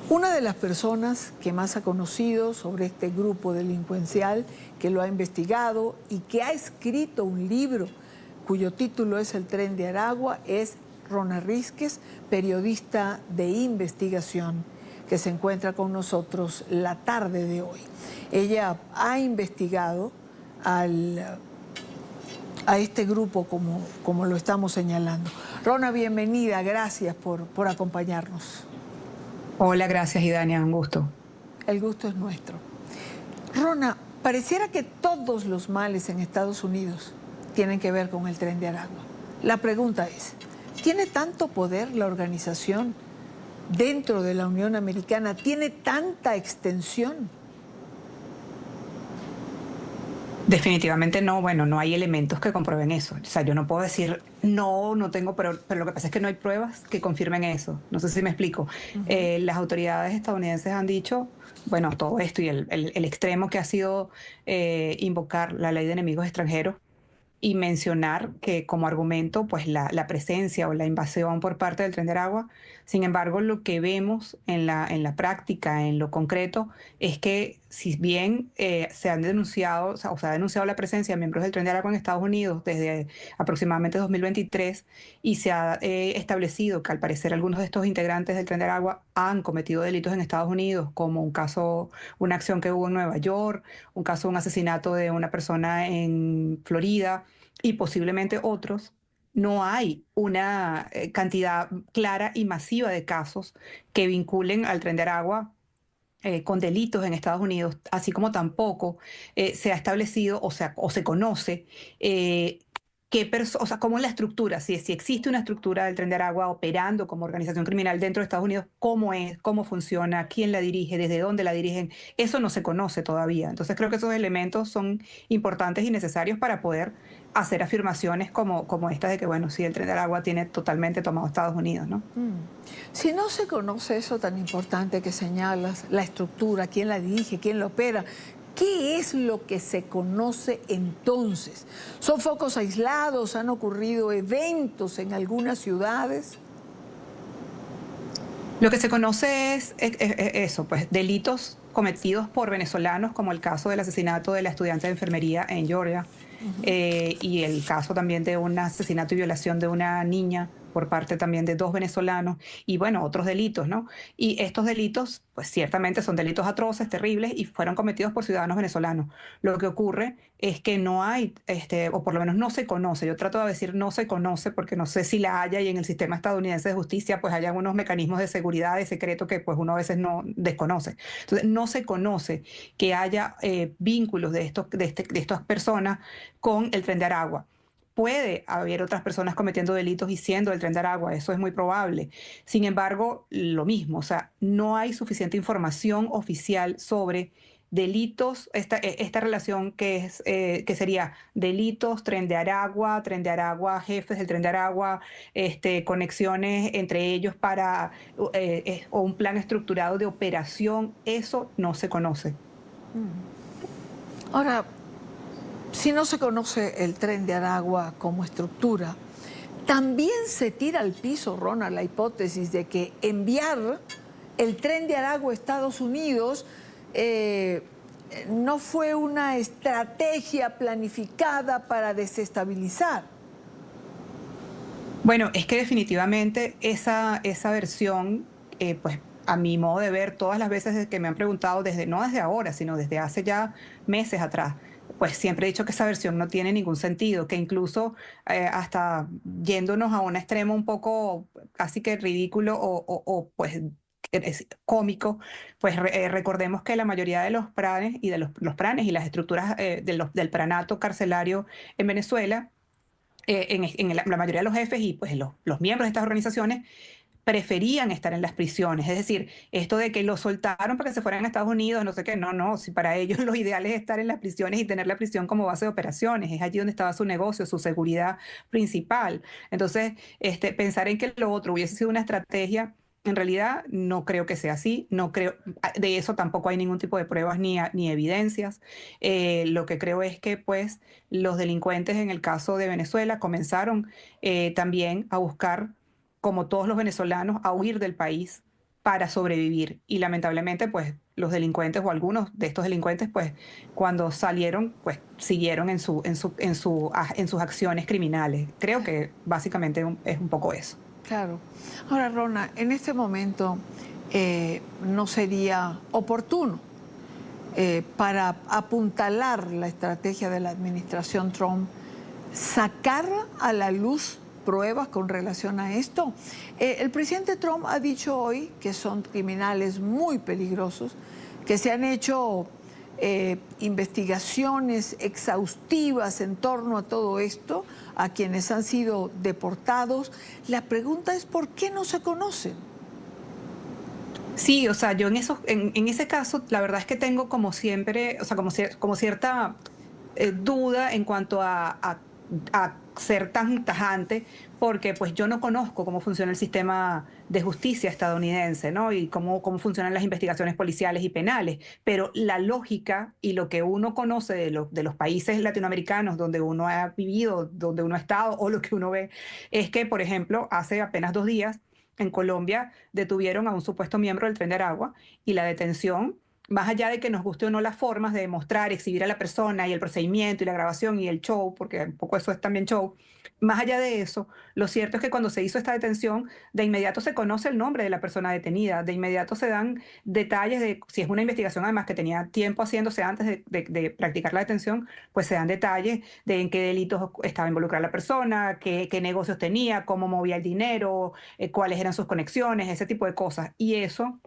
Una de las personas que más ha conocido sobre este grupo delincuencial, que lo ha investigado y que ha escrito un libro cuyo título es El Tren de Aragua, es Rona Rísquez, periodista de investigación, que se encuentra con nosotros la tarde de hoy. Ella ha investigado a este grupo como lo estamos señalando. Rona, bienvenida, gracias por acompañarnos. Hola, gracias, Idania, un gusto. El gusto es nuestro. Rona, pareciera que todos los males en Estados Unidos tienen que ver con el Tren de Aragua. La pregunta es, ¿tiene tanto poder la organización dentro de la Unión Americana? ¿Tiene tanta extensión? Definitivamente no, bueno, no hay elementos que comprueben eso. O sea, yo no puedo decir no tengo, pero lo que pasa es que no hay pruebas que confirmen eso. No sé si me explico. Las autoridades estadounidenses han dicho, bueno, todo esto y el extremo que ha sido invocar la ley de enemigos extranjeros y mencionar que como argumento, pues la presencia o la invasión por parte del Tren de Aragua. Sin embargo, lo que vemos en la práctica, en lo concreto, es que si bien se han denunciado, o se ha denunciado la presencia de miembros del Tren de Aragua en Estados Unidos desde aproximadamente 2023 y se ha establecido que al parecer algunos de estos integrantes del Tren de Aragua han cometido delitos en Estados Unidos, como un caso, una acción que hubo en Nueva York, un caso de un asesinato de una persona en Florida y posiblemente otros, no hay una cantidad clara y masiva de casos que vinculen al Tren de Aragua con delitos en Estados Unidos, así como tampoco se ha establecido o se conoce o sea, cómo es la estructura, si existe una estructura del Tren de Aragua operando como organización criminal dentro de Estados Unidos, cómo es, cómo funciona, quién la dirige, desde dónde la dirigen, eso no se conoce todavía. Entonces creo que esos elementos son importantes y necesarios para poder hacer afirmaciones como estas de que, bueno, sí, el Tren de Aragua tiene totalmente tomado Estados Unidos, ¿no? Si no se conoce eso tan importante que señalas, la estructura, quién la dirige, quién la opera, ¿qué es lo que se conoce entonces? ¿Son focos aislados? ¿Han ocurrido eventos en algunas ciudades? Lo que se conoce es eso, pues delitos cometidos por venezolanos, como el caso del asesinato de la estudiante de enfermería en Georgia, y el caso también de un asesinato y violación de una niña por parte también de dos venezolanos, y bueno, otros delitos, ¿no? Y estos delitos, pues ciertamente son delitos atroces, terribles, y fueron cometidos por ciudadanos venezolanos. Lo que ocurre es que no hay, o por lo menos no se conoce, yo trato de decir no se conoce porque no sé si la haya y en el sistema estadounidense de justicia pues hay algunos mecanismos de seguridad, de secreto que pues uno a veces no desconoce. Entonces no se conoce que haya vínculos de estas personas con el Tren de Aragua. Puede haber otras personas cometiendo delitos y siendo el Tren de Aragua, eso es muy probable. Sin embargo, lo mismo, o sea, no hay suficiente información oficial sobre delitos, esta relación que sería delitos, Tren de Aragua, jefes del Tren de Aragua, conexiones entre ellos para o un plan estructurado de operación, eso no se conoce. Ahora, si no se conoce el Tren de Aragua como estructura, también se tira al piso, Rona, la hipótesis de que enviar el Tren de Aragua a Estados Unidos no fue una estrategia planificada para desestabilizar. Bueno, es que definitivamente esa versión, pues a mi modo de ver, todas las veces que me han preguntado, no desde ahora, sino desde hace ya meses atrás, pues siempre he dicho que esa versión no tiene ningún sentido, que incluso hasta yéndonos a un extremo un poco casi que ridículo pues es cómico, pues recordemos que la mayoría de los planes y de los planes y las estructuras del pranato carcelario en Venezuela, en la mayoría de los jefes y pues los miembros de estas organizaciones preferían estar en las prisiones. Es decir, esto de que los soltaron para que se fueran a Estados Unidos, no sé qué, no, si para ellos lo ideal es estar en las prisiones y tener la prisión como base de operaciones, es allí donde estaba su negocio, su seguridad principal. Entonces, pensar en que lo otro hubiese sido una estrategia, en realidad no creo que sea así, no creo, de eso tampoco hay ningún tipo de pruebas ni evidencias. Lo que creo es que pues los delincuentes en el caso de Venezuela comenzaron también a buscar, como todos los venezolanos, a huir del país para sobrevivir. Y lamentablemente, pues los delincuentes o algunos de estos delincuentes, pues cuando salieron, pues siguieron en sus acciones criminales. Creo que básicamente es un poco eso. Claro. Ahora, Rona, en este momento no sería oportuno para apuntalar la estrategia de la administración Trump sacar a la luz pruebas con relación a esto. El presidente Trump ha dicho hoy que son criminales muy peligrosos, que se han hecho investigaciones exhaustivas en torno a todo esto, a quienes han sido deportados. La pregunta es, ¿por qué no se conocen? Sí, o sea, yo en ese caso, la verdad es que tengo como siempre, o sea, como cierta duda en cuanto a ser tan tajante, porque pues yo no conozco cómo funciona el sistema de justicia estadounidense, ¿no? Y cómo funcionan las investigaciones policiales y penales. Pero la lógica y lo que uno conoce de los países latinoamericanos donde uno ha vivido, donde uno ha estado, o lo que uno ve, es que, por ejemplo, hace apenas 2 días, en Colombia detuvieron a un supuesto miembro del Tren de Aragua y la detención, más allá de que nos guste o no las formas de demostrar, exhibir a la persona y el procedimiento y la grabación y el show, porque un poco eso es también show, más allá de eso, lo cierto es que cuando se hizo esta detención, de inmediato se conoce el nombre de la persona detenida, de inmediato se dan detalles de, si es una investigación además que tenía tiempo haciéndose antes de practicar la detención, pues se dan detalles de en qué delitos estaba involucrada la persona, qué negocios tenía, cómo movía el dinero, cuáles eran sus conexiones, ese tipo de cosas. Y eso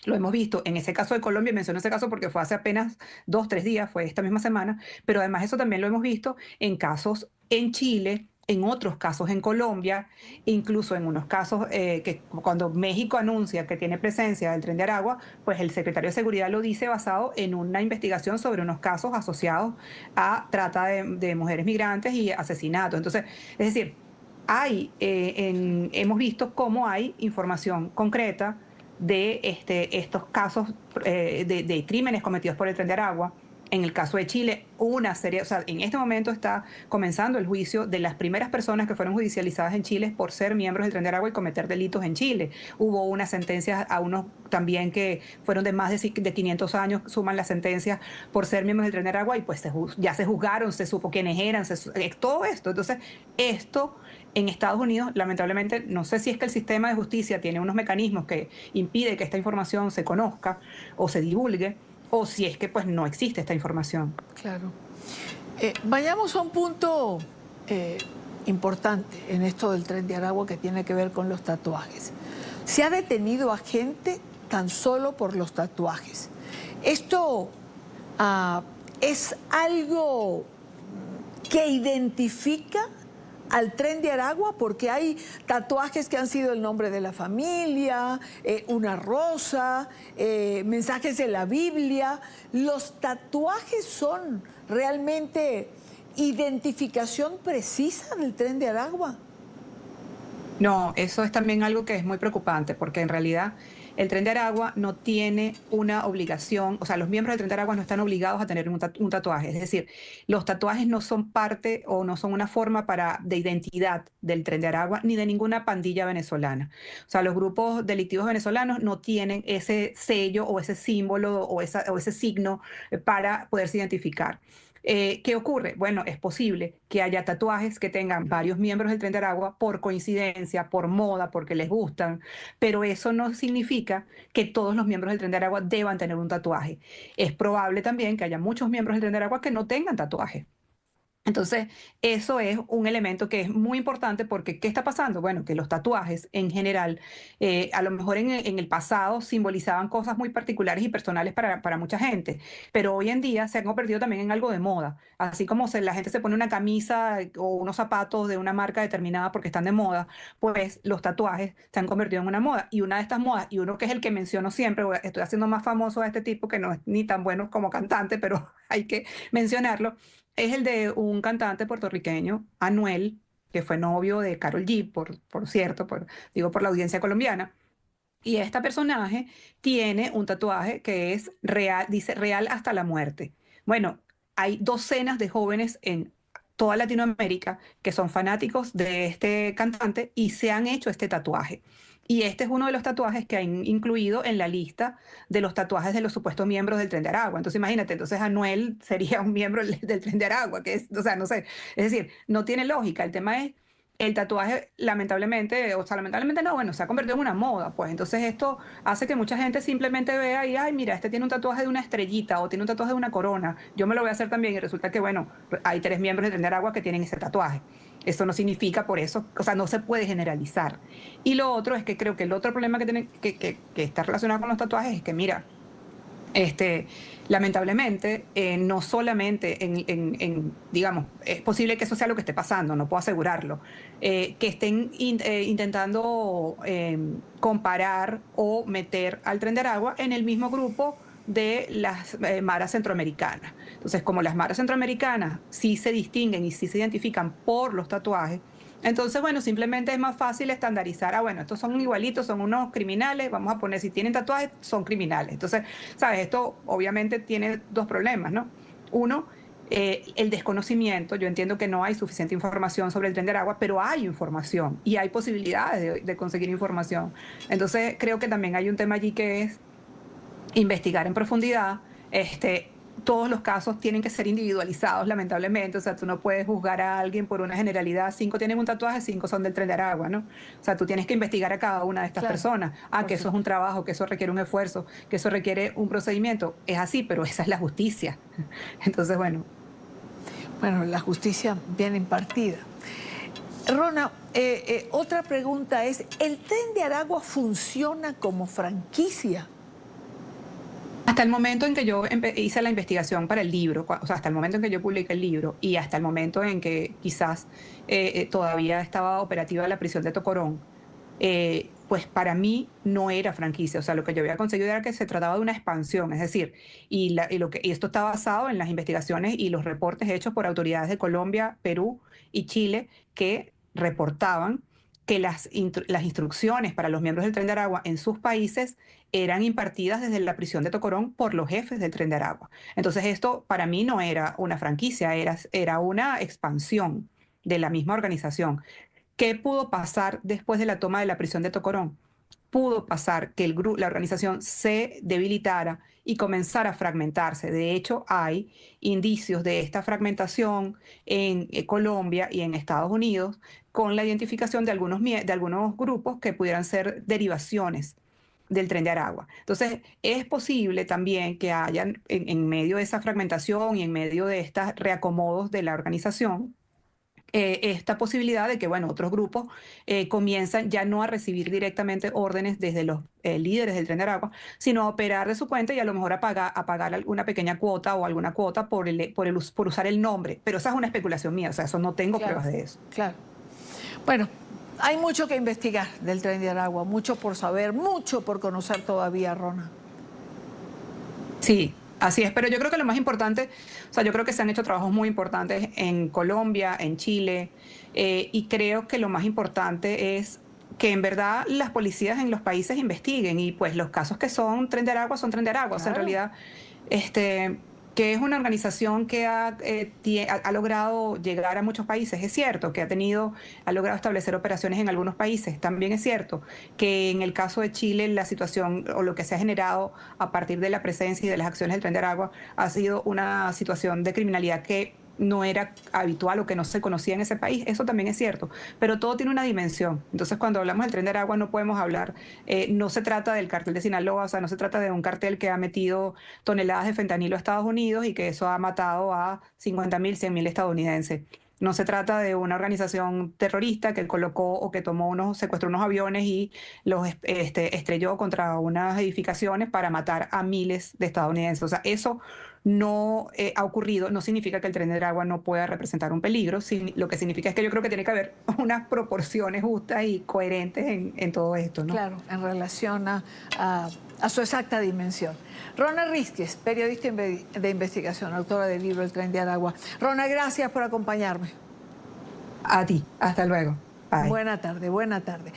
lo hemos visto en ese caso de Colombia, menciono ese caso porque fue hace apenas 2, 3 días, fue esta misma semana, pero además eso también lo hemos visto en casos en Chile, en otros casos en Colombia, incluso en unos casos que cuando México anuncia que tiene presencia del Tren de Aragua, pues el secretario de Seguridad lo dice basado en una investigación sobre unos casos asociados a trata de mujeres migrantes y asesinatos. Entonces, es decir, hemos visto cómo hay información concreta de estos casos de crímenes cometidos por el Tren de Aragua. En el caso de Chile, una serie, o sea, en este momento está comenzando el juicio de las primeras personas que fueron judicializadas en Chile por ser miembros del Tren de Aragua y cometer delitos en Chile. Hubo unas sentencias a unos también que fueron de más de 500 años, suman las sentencias por ser miembros del Tren de Aragua y pues ya se juzgaron, se supo quiénes eran, todo esto. Entonces, esto en Estados Unidos, lamentablemente, no sé si es que el sistema de justicia tiene unos mecanismos que impide que esta información se conozca o se divulgue, o si es que pues no existe esta información. Claro. Vayamos a un punto importante en esto del Tren de Aragua que tiene que ver con los tatuajes. Se ha detenido a gente tan solo por los tatuajes. Esto es algo que identifica al Tren de Aragua, porque hay tatuajes que han sido el nombre de la familia, una rosa, mensajes de la Biblia. ¿Los tatuajes son realmente identificación precisa del Tren de Aragua? No, eso es también algo que es muy preocupante, porque en realidad el Tren de Aragua no tiene una obligación, o sea, los miembros del Tren de Aragua no están obligados a tener un tatuaje. Es decir, los tatuajes no son parte o no son una forma de identidad del Tren de Aragua ni de ninguna pandilla venezolana. O sea, los grupos delictivos venezolanos no tienen ese sello o ese símbolo o ese signo para poderse identificar. ¿Qué ocurre? Bueno, es posible que haya tatuajes que tengan varios miembros del Tren de Aragua por coincidencia, por moda, porque les gustan, pero eso no significa que todos los miembros del Tren de Aragua deban tener un tatuaje. Es probable también que haya muchos miembros del Tren de Aragua que no tengan tatuaje. Entonces, eso es un elemento que es muy importante porque ¿qué está pasando? Bueno, que los tatuajes en general, a lo mejor en el pasado simbolizaban cosas muy particulares y personales para mucha gente, pero hoy en día se han convertido también en algo de moda. Así como la gente se pone una camisa o unos zapatos de una marca determinada porque están de moda, pues los tatuajes se han convertido en una moda. Y una de estas modas, y uno que es el que menciono siempre, estoy haciendo más famoso a este tipo que no es ni tan bueno como cantante, pero hay que mencionarlo, es el de un cantante puertorriqueño, Anuel, que fue novio de Karol G, por cierto, digo por la audiencia colombiana. Y este personaje tiene un tatuaje que es real, dice real hasta la muerte. Bueno, hay docenas de jóvenes en toda Latinoamérica que son fanáticos de este cantante y se han hecho este tatuaje. Y este es uno de los tatuajes que han incluido en la lista de los tatuajes de los supuestos miembros del Tren de Aragua. Entonces imagínate, entonces Anuel sería un miembro del Tren de Aragua, que es, o sea, no sé, es decir, no tiene lógica. El tema es, el tatuaje lamentablemente, o sea, lamentablemente no, bueno, se ha convertido en una moda, pues entonces esto hace que mucha gente simplemente vea y, ay, mira, este tiene un tatuaje de una estrellita o tiene un tatuaje de una corona, yo me lo voy a hacer también y resulta que, bueno, hay 3 miembros del Tren de Aragua que tienen ese tatuaje. Eso no significa por eso, o sea, no se puede generalizar. Y lo otro es que creo que el otro problema que está relacionado con los tatuajes es que, mira, este, lamentablemente, no solamente digamos, es posible que eso sea lo que esté pasando, no puedo asegurarlo, que estén intentando comparar o meter al Tren de Aragua en el mismo grupo de las maras centroamericanas. Entonces, como las maras centroamericanas sí se distinguen y sí se identifican por los tatuajes, entonces, bueno, simplemente es más fácil estandarizar, bueno, estos son igualitos, son unos criminales, vamos a poner, si tienen tatuajes, son criminales. Entonces, ¿sabes? Esto obviamente tiene dos problemas, ¿no? Uno, el desconocimiento. Yo entiendo que no hay suficiente información sobre el Tren de Aragua, pero hay información y hay posibilidades de conseguir información. Entonces, creo que también hay un tema allí que es investigar en profundidad. Todos los casos tienen que ser individualizados, lamentablemente. O sea, tú no puedes juzgar a alguien por una generalidad. 5 tienen un tatuaje, 5 son del Tren de Aragua, ¿no? O sea, tú tienes que investigar a cada una de estas Claro, personas. por Que eso es un supuesto. trabajo, que eso requiere un esfuerzo, que eso requiere un procedimiento. Es así, pero esa es la justicia. Entonces, bueno. Bueno, la justicia bien impartida. Rona, otra pregunta es, ¿el Tren de Aragua funciona como franquicia? Hasta el momento en que yo hice la investigación para el libro, o sea, hasta el momento en que yo publiqué el libro y hasta el momento en que quizás todavía estaba operativa la prisión de Tocorón, pues para mí no era franquicia. O sea, lo que yo había conseguido era que se trataba de una expansión, es decir, y esto está basado en las investigaciones y los reportes hechos por autoridades de Colombia, Perú y Chile que reportaban que las instrucciones para los miembros del Tren de Aragua en sus países eran impartidas desde la prisión de Tocorón por los jefes del Tren de Aragua. Entonces esto para mí no era una franquicia, era una expansión de la misma organización. ¿Qué pudo pasar después de la toma de la prisión de Tocorón? Pudo pasar que la organización se debilitara y comenzara a fragmentarse. De hecho, hay indicios de esta fragmentación en Colombia y en Estados Unidos con la identificación de algunos grupos que pudieran ser derivaciones del Tren de Aragua. Entonces, es posible también que hayan, en medio de esa fragmentación y en medio de estos reacomodos de la organización, esta posibilidad de que, bueno, otros grupos comienzan ya no a recibir directamente órdenes desde los líderes del Tren de Aragua, sino a operar de su cuenta y a lo mejor a pagar alguna pequeña cuota o alguna cuota por usar el nombre. Pero esa es una especulación mía, o sea, eso no tengo Claro, pruebas de eso. claro. Bueno, hay mucho que investigar del Tren de Aragua, mucho por saber, mucho por conocer todavía, Rona. Sí, así es, pero yo creo que lo más importante, o sea, yo creo que se han hecho trabajos muy importantes en Colombia, en Chile, y creo que lo más importante es que en verdad las policías en los países investiguen y pues los casos que son Tren de Aragua son Tren de Aragua, o sea, en Claro. realidad, que es una organización que ha logrado llegar a muchos países, es cierto, que ha logrado establecer operaciones en algunos países, también es cierto que en el caso de Chile la situación o lo que se ha generado a partir de la presencia y de las acciones del Tren de Aragua ha sido una situación de criminalidad que no era habitual o que no se conocía en ese país, eso también es cierto, pero todo tiene una dimensión. Entonces, cuando hablamos del Tren de Aragua no podemos hablar, no se trata del cartel de Sinaloa, o sea, no se trata de un cartel que ha metido toneladas de fentanilo a Estados Unidos y que eso ha matado a 50.000, 100.000 estadounidenses. No se trata de una organización terrorista que colocó o que secuestró unos aviones y los estrelló contra unas edificaciones para matar a miles de estadounidenses. O sea, eso no ha ocurrido, no significa que el Tren de Aragua no pueda representar un peligro, lo que significa es que yo creo que tiene que haber unas proporciones justas y coherentes en todo esto, ¿no? Claro, en relación a su exacta dimensión. Rona Rísquez, periodista de investigación, autora del libro El Tren de Aragua. Rona, gracias por acompañarme. A ti, hasta luego. Bye. Buena tarde, buena tarde.